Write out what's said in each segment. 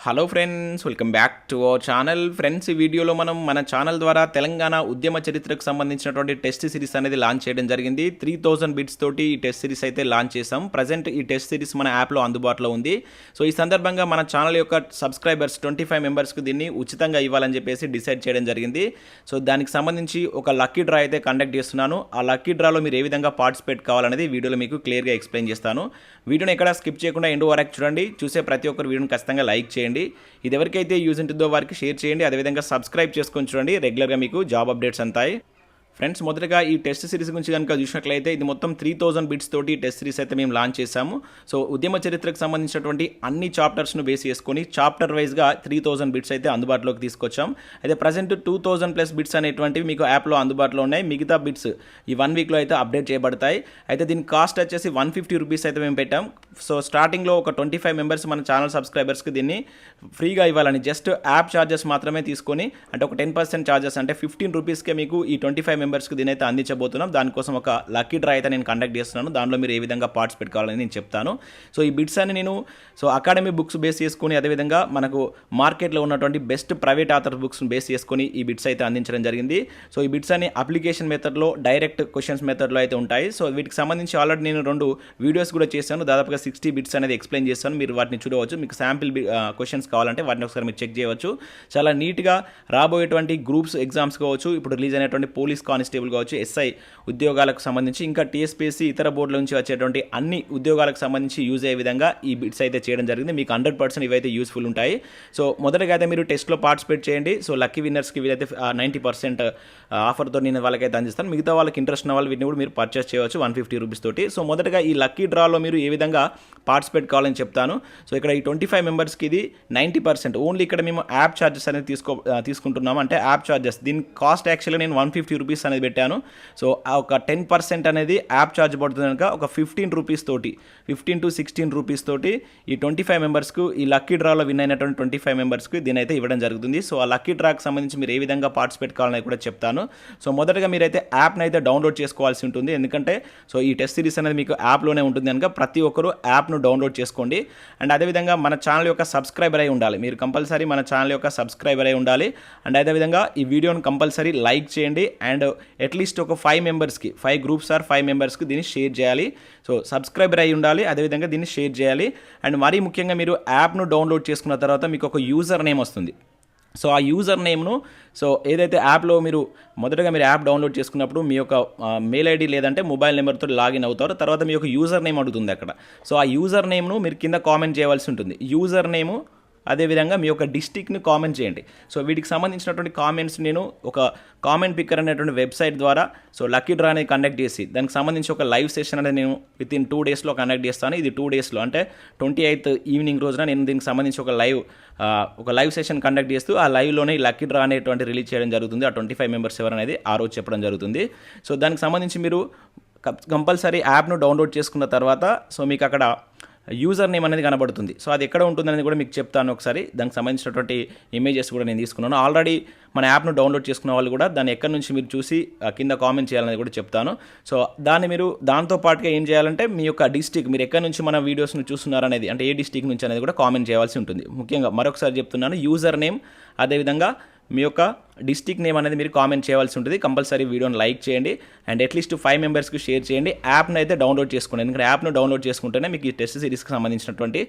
Hello friends, welcome back to our channel. Friends, ఈ వీడియోలో మనం మన ఛానల్ ద్వారా తెలంగాణ ఉద్యమ చరిత్రకు సంబంధించినటువంటి టెస్ట్ సిరీస్ అనేది లాంచ్ చేయడం జరిగింది. 3000 బిట్స్ తోటి ఈ టెస్ట్ సిరీస్ అయితే లాంచ్ చేసాం. ప్రజెంట్ ఈ టెస్ట్ సిరీస్ మన యాప్లో అందుబాటులో ఉంది. సో ఈ సందర్భంగా మన ఛానల్ యొక్క సబ్స్క్రైబర్స్ 25 మెంబర్స్కి దీన్ని ఉచితంగా ఇవ్వాలని చెప్పేసి డిసైడ్ చేయడం జరిగింది. సో దానికి సంబంధించి ఒక లక్కీ డ్రా అయితే కండక్ట్ చేస్తున్నాను. ఆ లక్కీ డ్రాలో మీరు ఏ విధంగా పార్టిసిపేట్ కావాలనేది వీడియోలో మీకు క్లియర్గా ఎక్స్ప్లెయిన్ చేస్తాను. వీడియోని ఎక్కడ స్కిప్ చేయకుండా ఎండ్ వరకు చూడండి. చూసే ప్రతి ఒక్కరు వీడియోని ఖచ్చితంగా లైక్ చేయండి. ఇది ఎవరికైతే యూజ్ ఉంటుందో వారికి షేర్ చేయండి. అదేవిధంగా సబ్స్క్రైబ్ చేసుకొని చూడండి. రెగ్యులర్గా మీకు జాబ్ అప్డేట్స్ అంతాయి. ఫ్రెండ్స్, మొదటగా ఈ టెస్ట్ సిరీస్ గురించి కనుక చూసినట్లయితే ఇది మొత్తం 3000 బిట్స్ తోటి టెస్ట్ సిరీస్ అయితే మేము లాంచ్ చేశాము. సో ఉద్యమ చరిత్రకు సంబంధించినటువంటి అన్ని చాప్టర్స్ను బేస్ చేసుకొని చాప్టర్ వైజ్గా 3000 బిట్స్ అయితే అందుబాటులోకి తీసుకొచ్చాం. అయితే ప్రజెంట్ 2000+ బిట్స్ అనేటువంటివి మీకు యాప్లో అందుబాటులో ఉన్నాయి. మిగతా బిట్స్ ఈ 1 వీక్లో అయితే అప్డేట్ చేయబడతాయి. అయితే దీని కాస్ట్ వచ్చేసి 150 రూపీస్ అయితే మేము పెట్టాం. సో స్టార్టింగ్లో ఒక 25 మెంబర్స్ మన ఛానల్ సబ్స్క్రైబర్స్కి దీన్ని ఫ్రీగా ఇవ్వాలని జస్ట్ యాప్ ఛార్జెస్ మాత్రమే తీసుకొని, అంటే ఒక 10% ఛార్జెస్ అంటే 15 రూపీస్కే మీకు ఈ 25 మెంబర్స్కి దీని అయితే అందించబోతున్నాం. దానికోసం ఒక లక్కీ డ్రా అయితే నేను కండక్ట్ చేస్తున్నాను. దానిలో మీరు ఏ విధంగా పార్టిసిపేట్ కావాలని నేను చెప్తాను. సో ఈ బిట్స్ అని నేను అకాడమీ బుక్స్ బేస్ చేసుకొని, అదేవిధంగా మనకు మార్కెట్లో ఉన్నటువంటి బెస్ట్ ప్రైవేట్ ఆథర్ బుక్స్ని బేస్ చేసుకొని ఈ బిట్స్ అయితే అందించడం జరిగింది. సో ఈ బిట్స్ అని అప్లికేషన్ మెథడ్లో, డైరెక్ట్ క్వశ్చన్స్ మెథడ్లో అయితే ఉంటాయి. సో వీటికి సంబంధించి ఆల్రెడీ నేను 2 వీడియోస్ కూడా చేశాను. దాదాపుగా 60 బిట్స్ అనేది ఎక్స్ప్లెయిన్ చేస్తాను. మీరు వాటిని చూడవచ్చు. మీకు శాంపిల్ క్వశ్చన్స్ కావాలంటే వాటిని ఒకసారి మీరు చెక్ చేయవచ్చు. చాలా నీట్గా రాబోయేటువంటి గ్రూప్స్ ఎగ్జామ్స్ కావచ్చు, ఇప్పుడు రిలీజ్ అయినటువంటి పోలీస్ కానిస్టేబుల్ కావచ్చు, ఎస్ఐ ఉద్యోగాలకు సంబంధించి, ఇంకా టీఎస్పీఎస్సీ ఇతర బోర్డుల నుంచి వచ్చేటువంటి అన్ని ఉద్యోగాలకు సంబంధించి యూజ్ అయ్యే విధంగా ఈ బిట్స్ అయితే చేయడం జరిగింది. మీకు 100% ఇవైతే యూస్ఫుల్ ఉంటాయి. సో మొదటగా అయితే మీరు టెస్ట్లో పార్టిసిపేట్ చేయండి. సో లక్కీ విన్నర్స్కి వీలైతే 90% ఆఫర్తో నేను వాళ్ళకైతే అందిస్తాను. మిగతా వాళ్ళకి ఇంట్రెస్ట్ ఉన్న వాళ్ళు వీటిని కూడా మీరు పర్చేస్ చేయవచ్చు 150 రూపీస్ తోటి. సో మొదటగా ఈ లక్కీ డ్రాలో మీరు ఏ విధంగా పార్టిసిపేట్ కావాలని చెప్తాను. సో ఇక్కడ ఈ 25 మెంబర్స్కి ఇది 90%. ఓన్లీ ఇక్కడ మేము యాప్ ఛార్జెస్ అనేది తీసుకుంటున్నాము. అంటే యాప్ ఛార్జెస్ దీని కాస్ట్ యాక్చువల్గా నేను 150 రూపీస్ అనేది పెట్టాను. సో ఒక 10% అనేది యాప్ ఛార్జ్ పడుతుంది కనుక ఒక 15 రూపీస్ తోటి, 15 to 16 రూపీస్ తోటి ఈ 25 మెంబర్స్కు ఈ లక్కీ డ్రాలో విన్ అయినటువంటి 25 మెంబర్స్కి దీని అయితే ఇవ్వడం జరుగుతుంది. సో ఆ లక్కీ డ్రాకి సంబంధించి మీరు ఏ విధంగా పార్టిసిపేట్ కావాలని కూడా చెప్తాను. సో మొదటగా మీరైతే యాప్ని అయితే డౌన్లోడ్ చేసుకోవాల్సి ఉంటుంది. ఎందుకంటే సో ఈ టెస్ట్ సిరీస్ అనేది మీకు యాప్లోనే ఉంటుంది కనుక ప్రతి ఒక్కరూ యాప్ను డౌన్లోడ్ చేసుకోండి. అండ్ అదేవిధంగా మన ఛానల్ యొక్క సబ్స్క్రైబర్ అయి ఉండాలి. మీరు కంపల్సరీ మన ఛానల్ యొక్క సబ్స్క్రైబర్ అయి ఉండాలి. అండ్ అదేవిధంగా ఈ వీడియోని కంపల్సరీ లైక్ చేయండి. అండ్ అట్లీస్ట్ ఒక 5 మెంబర్స్కి, 5 గ్రూప్స్ ఆర్ 5 మెంబర్స్కి దీన్ని షేర్ చేయాలి. సో సబ్స్క్రైబర్ అయి ఉండాలి. అదేవిధంగా దీన్ని షేర్ చేయాలి. అండ్ మరీ ముఖ్యంగా మీరు యాప్ను డౌన్లోడ్ చేసుకున్న తర్వాత మీకు ఒక యూజర్ నేమ్ వస్తుంది. సో ఆ యూజర్ నేమ్ను, సో ఏదైతే యాప్లో మీరు మొదటగా మీరు యాప్ డౌన్లోడ్ చేసుకున్నప్పుడు మీ యొక్క మెయిల్ ఐడి లేదంటే మొబైల్ నెంబర్తో లాగిన్ అవుతారు. తర్వాత మీ యొక్క యూజర్ నేమ్ అడుగుతుంది అక్కడ. సో ఆ యూజర్ నేమ్ను మీరు కింద కామెంట్ చేయవలసి ఉంటుంది. యూజర్ నేము, అదేవిధంగా మీ యొక్క డిస్ట్రిక్ట్ని కామెంట్ చేయండి. సో వీటికి సంబంధించినటువంటి కామెంట్స్ నేను ఒక కామెంట్ పిక్కర్ అనేటువంటి వెబ్సైట్ ద్వారా సో లక్కీ డ్రా అనేది కండక్ట్ చేసి దానికి సంబంధించి ఒక లైవ్ సెషన్ అనేది నేను వితిన్ 2 డేస్లో కండక్ట్ చేస్తాను. ఇది 2 డేస్లో అంటే 28th ఈవినింగ్ రోజున నేను దీనికి సంబంధించి ఒక లైవ్ సెషన్ కండక్ట్ చేస్తూ ఆ లైవ్లోనే ఈ లక్కీ డ్రా అనేటువంటి రిలీజ్ చేయడం జరుగుతుంది. ఆ 25 మెంబర్స్ ఎవరనేది ఆ రోజు చెప్పడం జరుగుతుంది. సో దానికి సంబంధించి మీరు కంపల్సరీ యాప్ను డౌన్లోడ్ చేసుకున్న తర్వాత సో మీకు అక్కడ యూజర్ నేమ్ అనేది కనబడుతుంది. సో అది ఎక్కడ ఉంటుందనేది కూడా మీకు చెప్తాను ఒకసారి. దానికి సంబంధించినటువంటి ఇమేజెస్ కూడా నేను తీసుకున్నాను. ఆల్రెడీ మన యాప్ను డౌన్లోడ్ చేసుకున్న వాళ్ళు కూడా దాన్ని ఎక్కడి నుంచి మీరు చూసి కింద కామెంట్ చేయాలనేది కూడా చెప్తాను. సో దాన్ని మీరు దాంతో పాటుగా ఏం చేయాలంటే మీ యొక్క డిస్ట్రిక్ట్, మీరు ఎక్కడి నుంచి మన వీడియోస్ని చూస్తున్నారనేది, అంటే ఏ డిస్ట్రిక్ట్ నుంచి అనేది కూడా కామెంట్ చేయాల్సి ఉంటుంది. ముఖ్యంగా మరొకసారి చెప్తున్నాను, యూజర్ నేమ్ అదేవిధంగా మీ యొక్క డిస్ట్రిక్ట్ నేమ్ అనేది మీరు కామెంట్ చేయవలసి ఉంటుంది. కంపల్సరీ వీడియోని లైక్ చేయండి. అండ్ అట్లీస్ట్ 5 మెంబర్స్కి షేర్ చేయండి. యాప్ను అయితే డౌన్లోడ్ చేసుకోండి. ఎందుకంటే యాప్ను డౌన్లోడ్ చేసుకుంటేనే మీకు ఈ టెస్ట్ సిరీస్కి సంబంధించినటువంటి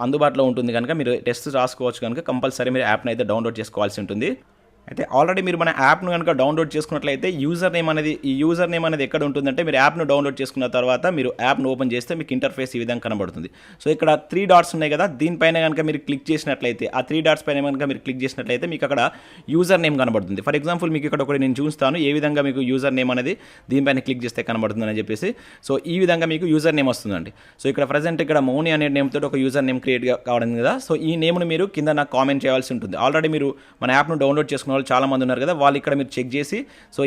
అందుబాటులో ఉంటుంది కనుక మీరు టెస్ట్ రాసుకోవచ్చు కనుక కంపల్సరీ మీరు యాప్ను అయితే డౌన్లోడ్ చేసుకోవాల్సి ఉంటుంది. అయితే ఆల్రెడీ మీరు మన యాప్ను కనుక డౌన్లోడ్ చేసుకున్నట్లయితే ఈ యూజర్ నేమ్ అనేది ఎక్కడ ఉంటుందంటే మీరు యాప్ను డౌన్లోడ్ చేసుకున్న తర్వాత మీరు యాప్ను ఓపెన్ చేస్తే మీకు ఇంటర్ఫేస్ ఈ విధంగా కనబడుతుంది. సో ఇక్కడ 3 డాట్స్ ఉన్నాయి కదా, దీనిపైన కనుక మీరు క్లిక్ చేసినట్లయితే, ఆ 3 డాట్స్ పైన కనుక మీరు క్లిక్ చేసినట్లయితే మీకు అక్కడ యూజర్ నేమ్ కనబడుతుంది. ఫర్ ఎగ్జాంపుల్ మీకు ఇక్కడ ఒకటి నేను చూస్తాను ఏ విధంగా మీకు యూజర్ నేమ్ అనేది దీనిపైన క్లిక్ చేస్తే కనబడుతుందని చెప్పేసి. సో ఈ విధంగా మీకు యూజర్ నేమ్ వస్తుందండి. సో ఇక్కడ ప్రజెంట్ ఇక్కడ మౌని అనే నేమ్ తోటి ఒక యూజర్ నేమ్ క్రియేట్ కావడం కదా. సో ఈ నేమ్ను మీరు కింద నాకు కామెంట్ చేయాల్సి ఉంటుంది. ఆల్రెడీ మీరు మన యాప్ను డౌన్లోడ్ చేసుకున్న వాళ్ళు చాలామంది ఉన్నారు కదా, వాళ్ళు ఇక్కడ మీరు చెక్ చేసి సో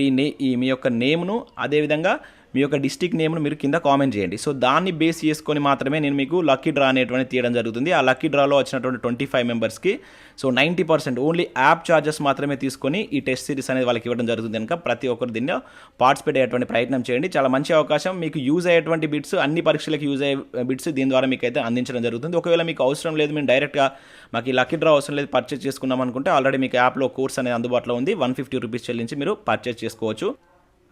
ఈ మీ యొక్క నేమ్ను, అదేవిధంగా మీ యొక్క డిస్ట్రిక్ట్ నేమ్ను మీరు కింద కామెంట్ చేయండి. సో దాన్ని బేస్ చేసుకొని మాత్రమే నేను మీకు లక్కీ డ్రా అనేటువంటి తీయడం జరుగుతుంది. ఆ లక్కీ డ్రాలో వచ్చినటువంటి 25 మెంబర్స్కి సో 90% ఓన్లీ యాప్ ఛార్జెస్ మాత్రమే తీసుకొని ఈ టెస్ట్ సిరీస్ అనేది వాళ్ళకి ఇవ్వడం జరుగుతుంది. కనుక ప్రతి ఒక్కరు దీన్ని పార్టిసిపేట్ అయ్యేటువంటి ప్రయత్నం చేయండి. చాలా మంచి అవకాశం. మీకు యూజ్ అయ్యేటువంటి బిట్స్, అన్ని పరీక్షలకు యూజ్ అయ్యే బిట్స్ దీని ద్వారా మీకు అయితే అందించడం జరుగుతుంది. ఒకవేళ మీకు అవసరం లేదు, మేము డైరెక్ట్గా మాకు ఈ లక్కీ డ్రా అవసరం లేదు, పర్చేస్ చేసుకున్నాం అనుకుంటే ఆల్రెడీ మీకు యాప్లో కోర్స్ అనేది అందుబాటులో ఉంది. 150 రూపీస్ చెల్లించి మీరు పర్చేస్ చేసుకోవచ్చు.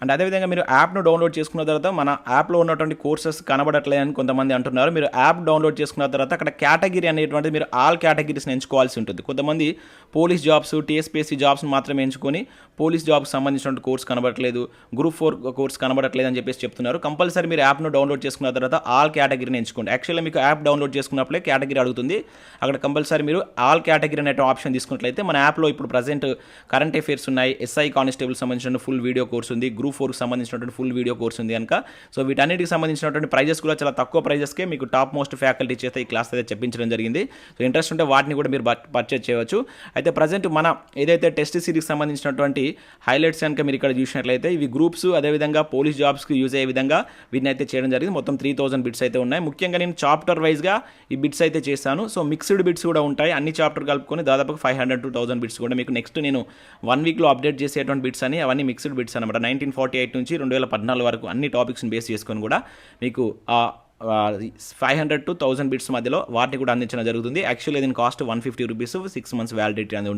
అండ్ అదేవిధంగా మీరు యాప్ను డౌన్లోడ్ చేసుకున్న తర్వాత మన యాప్లో ఉన్నటువంటి కోర్సెస్ కనబడట్లేదని కొంతమంది అంటున్నారు. మీరు యాప్ డౌన్లోడ్ చేసుకున్న తర్వాత అక్కడ కేటగిరీ అనేటువంటిది మీరు ఆల్ కేటగిరీస్ని ఎంచుకోవాల్సి ఉంటుంది. కొంతమంది పోలీస్ జాబ్స్, టీఎస్పీఎస్సీ జాబ్స్ మాత్రమే ఎంచుకొని పోలీస్ జాబ్కి సంబంధించిన కోర్స్ కనబడట్లేదు, గ్రూప్ 4 కోర్స్ కనబడట్లేదు అని చెప్పేసి చెప్తున్నారు. కంపల్సరీ మీరు యాప్ను డౌన్లోడ్ చేసుకున్న తర్వాత ఆల్ కేటగిరీని ఎంచుకోండి. యాక్చువల్గా మీకు యాప్ డౌన్లోడ్ చేసుకున్నప్పుడే కేటగిరీ అడుగుతుంది. అక్కడ కంపల్సరీ మీరు ఆల్ కేటగిరీ అనే ఆప్షన్ తీసుకున్నట్లయితే మన యాప్లో ఇప్పుడు ప్రజెంట్ కరెంట్ అఫైర్స్ ఉన్నాయి, ఎస్ఐ కానిస్టేబుల్ సంబంధించిన ఫుల్ వీడియో కోర్స్ ఉంది, గ్రూప్ 4కి సంబంధించినటువంటి ఫుల్ వీడియో కోర్స్ ఉంది కనుక సో వీటన్నిటికి సంబంధించినటువంటి ప్రైజెస్ కూడా చాలా తక్కువ ప్రైజెస్కే మీకు టాప్ మోస్ట్ ఫ్యాకల్టీ చేస్తే ఈ క్లాస్ అయితే చెప్పించడం జరిగింది. సో ఇంట్రెస్ట్ ఉంటే వాటిని కూడా మీరు పర్చేజ్ చేయవచ్చు. అయితే ప్రజెంట్ మన ఏదైతే టెస్ట్ సిరీస్కి సంబంధించినటువంటి హైలైట్స్ కనుక మీరు ఇక్కడ చూసినట్లయితే ఇవి గ్రూప్స్ అదేవిధంగా పోలీస్ జాబ్స్కి యూజ్ అయ్యే విధంగా వీటిని అయితే చేయడం జరిగింది. మొత్తం 3000 బిట్స్ అయితే ఉన్నాయి. ముఖ్యంగా నేను చాప్టర్ వైజ్గా ఈ బిట్స్ అయితే చేశాను. సో మిక్స్డ్ బిట్స్ కూడా ఉంటాయి. అన్ని చాప్టర్ కలుపుకొని దాదాపు 500 to 1000 బిట్స్ కూడా మీకు నెక్స్ట్ నేను 1 వీక్లో అప్డేట్ చేసేటువంటి బిట్స్ అని అవన్నీ మిక్స్డ్ బిట్స్ అనమాట. 1948 నుంచి 2014 వరకు అన్ని టాపిక్స్ని బేస్ చేసుకొని కూడా మీకు 500 to 1000 బిట్స్ మధ్యలో వాటిని కూడా అందించడం జరుగుతుంది. యాక్చువల్లీ దీని కాస్ట్ 150 రూపీస్, 6 months వ్యాలిడిటీ అనేది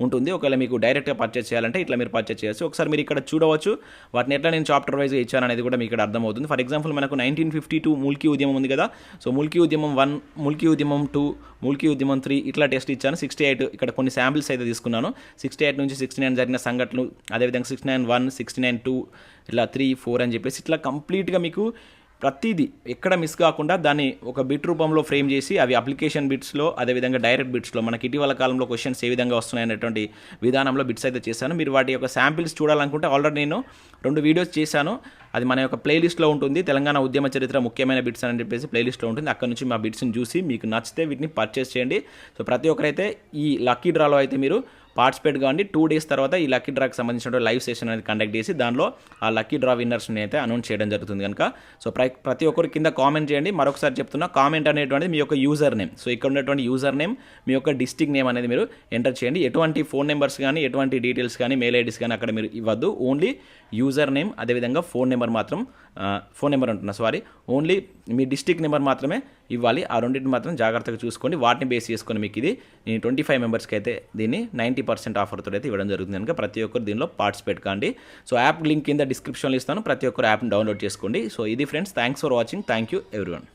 ఉంటుంది. ఒకవేళ మీకు డైరెక్ట్గా పర్చేస్ చేయాలంటే ఇట్లా మీరు పర్చేస్ చేయొచ్చు. ఒకసారి మీరు ఇక్కడ చూడవచ్చు వాటిని ఎట్లా నేను చాప్టర్ వైజ్గా ఇచ్చాను అనేది కూడా మీకు ఇక్కడ అర్థమవుతుంది. ఫర్ ఎగ్జాంపుల్ మనకు 1952 మూల్కీ ఉద్యమం ఉంది కదా. సో మూల్కీ ఉద్యమం 1, మూల్కీ ఉద్యమం 2, మూల్కీ ఉద్యమం 3 ఇట్లా టెస్ట్ ఇచ్చాను. 68 ఇక్కడ కొన్ని శాంపిల్స్ అయితే తీసుకున్నాను. 68 నుంచి 69 జరిగిన సంఘటనలు, అదేవిధంగా 69-1, 69-2 ఇలా 3, 4 అని చెప్పేసి ఇట్లా కంప్లీట్గా మీకు ప్రతిదీ ఎక్కడ మిస్ కాకుండా దాన్ని ఒక బిట్ రూపంలో ఫ్రేమ్ చేసి అవి అప్లికేషన్ బిట్స్లో అదేవిధంగా డైరెక్ట్ బిట్స్లో మనకి ఇటీవల కాలంలో క్వశ్చన్స్ ఏ విధంగా వస్తున్నాయనేటువంటి విధానంలో బిట్స్ అయితే చేశాను. మీరు వాటి యొక్క శాంపిల్స్ చూడాలనుకుంటే ఆల్రెడీ నేను 2 వీడియోస్ చేశాను. అది మన యొక్క ప్లేలిస్ట్లో ఉంటుంది. తెలంగాణ ఉద్యమ చరిత్ర ముఖ్యమైన బిట్స్ అని చెప్పేసి ప్లేలిస్ట్లో ఉంటుంది. అక్కడ నుంచి మా బిట్స్ని చూసి మీకు నచ్చితే వీటిని పర్చేస్ చేయండి. సో ప్రతి ఒక్కరైతే ఈ లక్కీ డ్రాలో అయితే మీరు పార్టిసిపేట్ కావండి. 2 days తర్వాత ఈ లక్కీ డ్రాకి సంబంధించిన లైవ్ సెషన్ అనేది కండక్ట్ చేసి దానిలో ఆ లక్కీ డ్రా విన్నర్స్ని అయితే అనౌన్స్ చేయడం జరుగుతుంది కనుక సో ప్రతి ఒక్కరు కింద కామెంట్ చేయండి. మరొకసారి చెప్తున్నా, కామెంట్ అనేటువంటిది మీ యొక్క యూజర్ నేమ్. సో ఇక్కడ ఉన్నటువంటి యూజర్ నేమ్, మీ యొక్క డిస్ట్రిక్ట్ నేమ్ అనేది మీరు ఎంటర్ చేయండి. ఎటువంటి ఫోన్ నెంబర్స్ కానీ ఎటువంటి డీటెయిల్స్ కానీ మెయిల్ ఐడీస్ కానీ అక్కడ మీరు ఇవ్వద్దు. ఓన్లీ యూజర్ నేమ్ అదేవిధంగా ఫోన్ నెంబర్ అంటున్నా ఓన్లీ మీ డిస్ట్రిక్ట్ నెంబర్ మాత్రమే ఇవ్వాలి. ఆ రెండింటిని మాత్రం జాగ్రత్తగా చూసుకోండి. వాటిని బేస్ చేసుకొని మీకు ఇది 25 మెంబర్స్కి అయితే దీన్ని 90% ఆఫర్తో అయితే ఇవ్వడం జరుగుతుంది కనుక ప్రతి ఒక్కరు దీనిలో పార్టిసిపేట్ కాండి. సో యాప్ లింక్ కింద డిస్క్రిప్షన్లో ఇస్తాను. ప్రతి ఒక్కరు యాప్ని డౌన్లోడ్ చేసుకోండి. సో ఇది friends, thanks for watching. Thank you everyone.